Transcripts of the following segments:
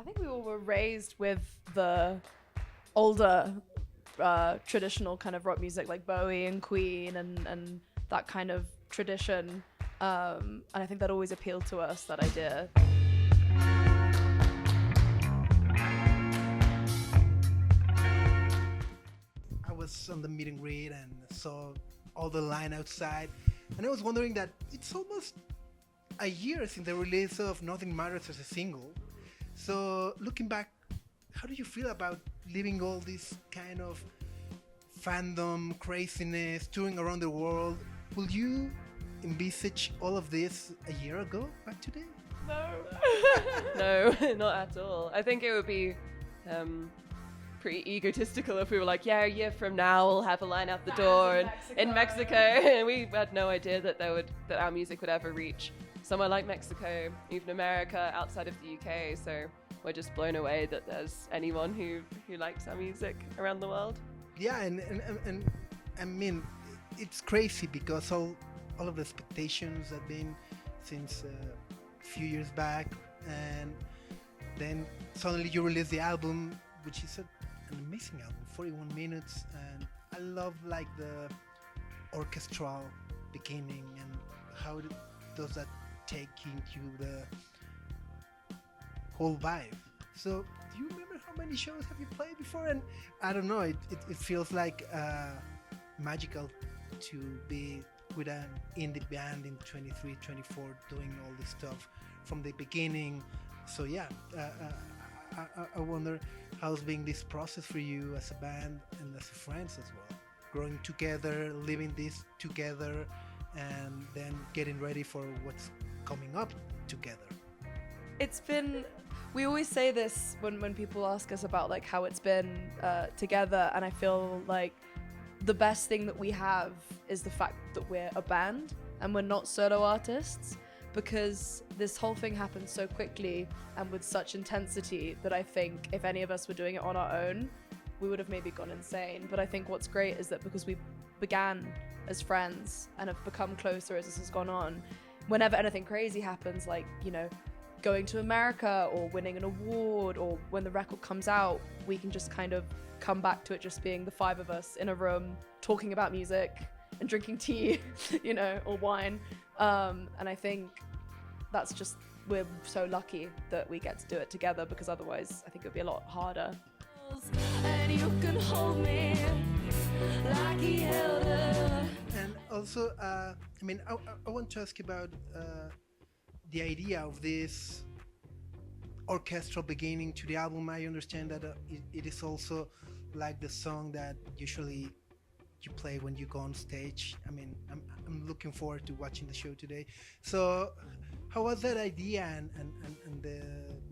think we all were raised with the older traditional kind of rock music like Bowie and Queen and that kind of tradition. And I think that always appealed to us, that idea. I was on the meet and greet and saw all the line outside, and I was wondering that it's almost a year since the release of Nothing Matters as a single. So looking back, how do you feel about living all this kind of fandom, craziness, touring around the world? Will you envisage all of this a year ago, back today? No, not at all. I think it would be pretty egotistical if we were like, yeah, a year from now we'll have a line out the door and in Mexico. And we had no idea that our music would ever reach somewhere like Mexico, even America, outside of the UK. So we're just blown away that there's anyone who likes our music around the world. Yeah, and I mean, it's crazy because all of the expectations have been since a few years back, and then suddenly you release the album, which is an amazing album, 41 minutes, and I love like the orchestral beginning and how does that take into the whole vibe. So do you remember how many shows have you played before? And I don't know, it feels like magical to be with an indie band in 23, 24 doing all this stuff from the beginning. So yeah, I wonder how's been this process for you as a band and as friends as well, growing together, living this together, and then getting ready for what's coming up together. It's been, we always say this when people ask us about like how it's been together, and I feel like the best thing that we have is the fact that we're a band and we're not solo artists, because this whole thing happened so quickly and with such intensity that I think if any of us were doing it on our own, we would have maybe gone insane. But I think what's great is that because we began as friends and have become closer as this has gone on, whenever anything crazy happens, like, you know, going to America or winning an award or when the record comes out, we can just kind of come back to it just being the five of us in a room talking about music and drinking tea, you know, or wine. And I think that's just, we're so lucky that we get to do it together, because otherwise I think it would be a lot harder. And you can hold me like he held her. And also, I mean, I want to ask you about the idea of this orchestral beginning to the album. I understand that it is also like the song that usually you play when you go on stage. I mean, I'm looking forward to watching the show today. So how was that idea and the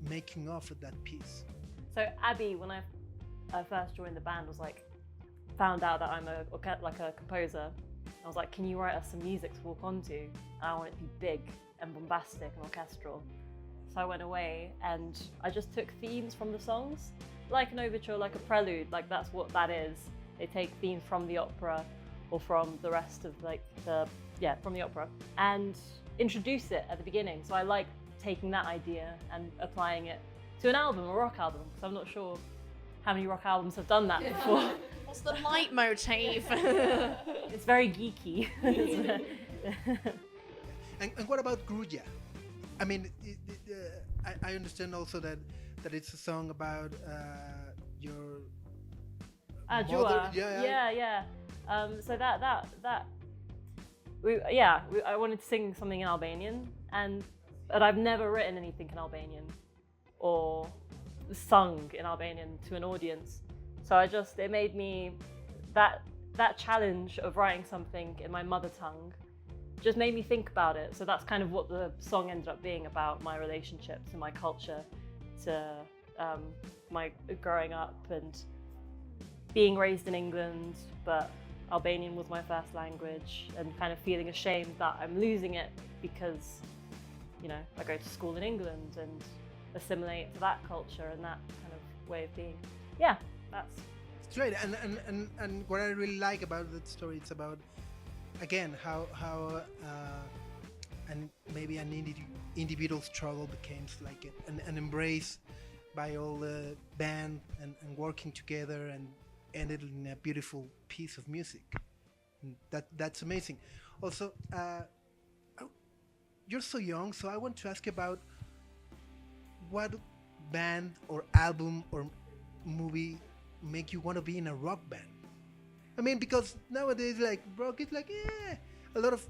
making of that piece? So Abby, when I first joined the band, was like, found out that I'm a composer. I was like, can you write us some music to walk onto? And I want it to be big and bombastic and orchestral. So I went away and I just took themes from the songs, like an overture, like a prelude, like that's what that is. They take themes from the opera or from the rest of from the opera and introduce it at the beginning. So I like taking that idea and applying it to an album, a rock album, because I'm not sure how many rock albums have done that before. What's the leitmotif? It's very geeky. And what about Grulla? I mean, I understand also that it's a song about your mother. Jua. Yeah. So I wanted to sing something in Albanian, but I've never written anything in Albanian or sung in Albanian to an audience. So it made me, that challenge of writing something in my mother tongue just made me think about it. So that's kind of what the song ended up being about, my relationship to my culture, to my growing up and being raised in England, but Albanian was my first language, and kind of feeling ashamed that I'm losing it because, you know, I go to school in England and assimilate to that culture and that kind of way of being. Yeah, that's... It's great, and what I really like about that story, it's about, again, how and maybe an individual struggle becomes like an embrace by all the band and working together and ended in a beautiful piece of music. And that's amazing. Also, you're so young, so I want to ask you about what band or album or movie make you want to be in a rock band? I mean, because nowadays, like, rock is like, a lot of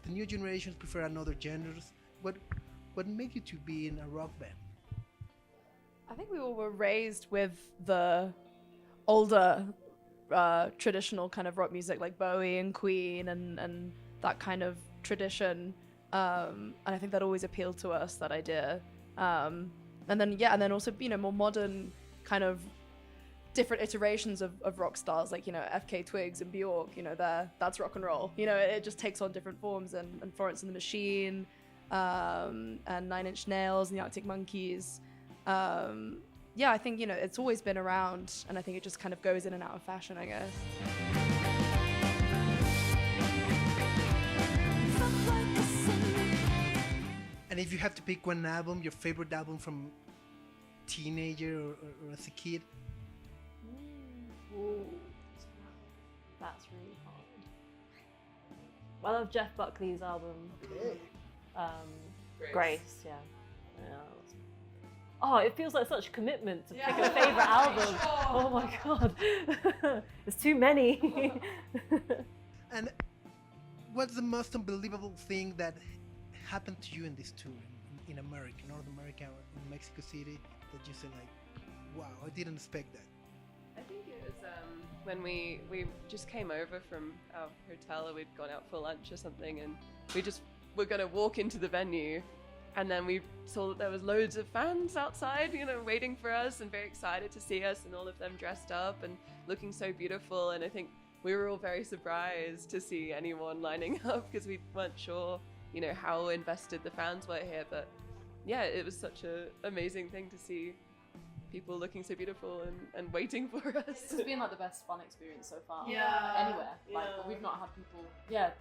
the new generations prefer another genres. What made you to be in a rock band? I think we all were raised with the older traditional kind of rock music, like Bowie and Queen and that kind of tradition. And I think that always appealed to us, that idea. And then also, more modern kind of different iterations of rock stars, like, FK Twigs and Bjork, that's rock and roll. It just takes on different forms, and Florence and the Machine, and Nine Inch Nails and the Arctic Monkeys. I think, it's always been around, and I think it just kind of goes in and out of fashion, I guess. And if you have to pick one album, your favorite album from teenager or as a kid? Ooh, that's really hard. I love Jeff Buckley's album. Okay. Grace, yeah. Oh, it feels like such commitment to pick a favorite album. Oh my god, there's too many. And what's the most unbelievable thing that happened to you in this tour in America, North America, in Mexico City, that you said, like, wow, I didn't expect that? I think it was when we just came over from our hotel. We'd gone out for lunch or something, and we just were going to walk into the venue, and then we saw that there was loads of fans outside, waiting for us and very excited to see us, and all of them dressed up and looking so beautiful. And I think we were all very surprised to see anyone lining up, because we weren't sure, how invested the fans were here. But yeah, it was such an amazing thing to see people looking so beautiful and waiting for us. It's been like the best fun experience so far. Yeah. Anywhere. Like, we've not had people,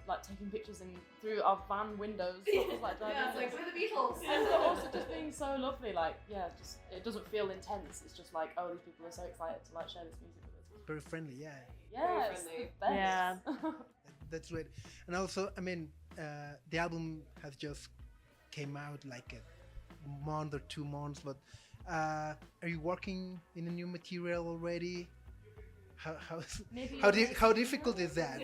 like taking pictures through our van windows. Sort of like driving. It's like, we're the Beatles. And also just being so lovely. Like, just it doesn't feel intense. It's just like, oh, these people are so excited to like share this music with us. Very friendly, yeah. Yeah, Very it's friendly. the best. Yeah. That's great. And also, I mean, the album has just came out like a month or 2 months, but are you working in a new material already? How difficult is that?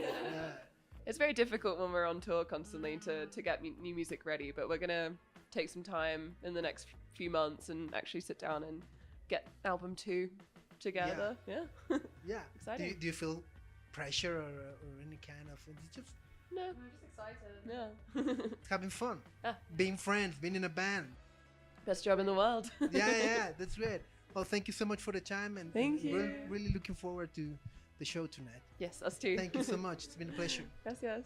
It's very difficult when we're on tour constantly to get new music ready, but we're gonna take some time in the next few months and actually sit down and get album 2 together. Yeah. Yeah. Exciting. Do you feel pressure or any kind of? It's just No. We're just excited. Yeah. having fun, Yeah. being friends, being in a band. Best job in the world. Yeah, that's great. Well, thank you so much for the time, and Thank you. We're really looking forward to the show tonight. Yes, us too. Thank you so much. It's been a pleasure. Gracias.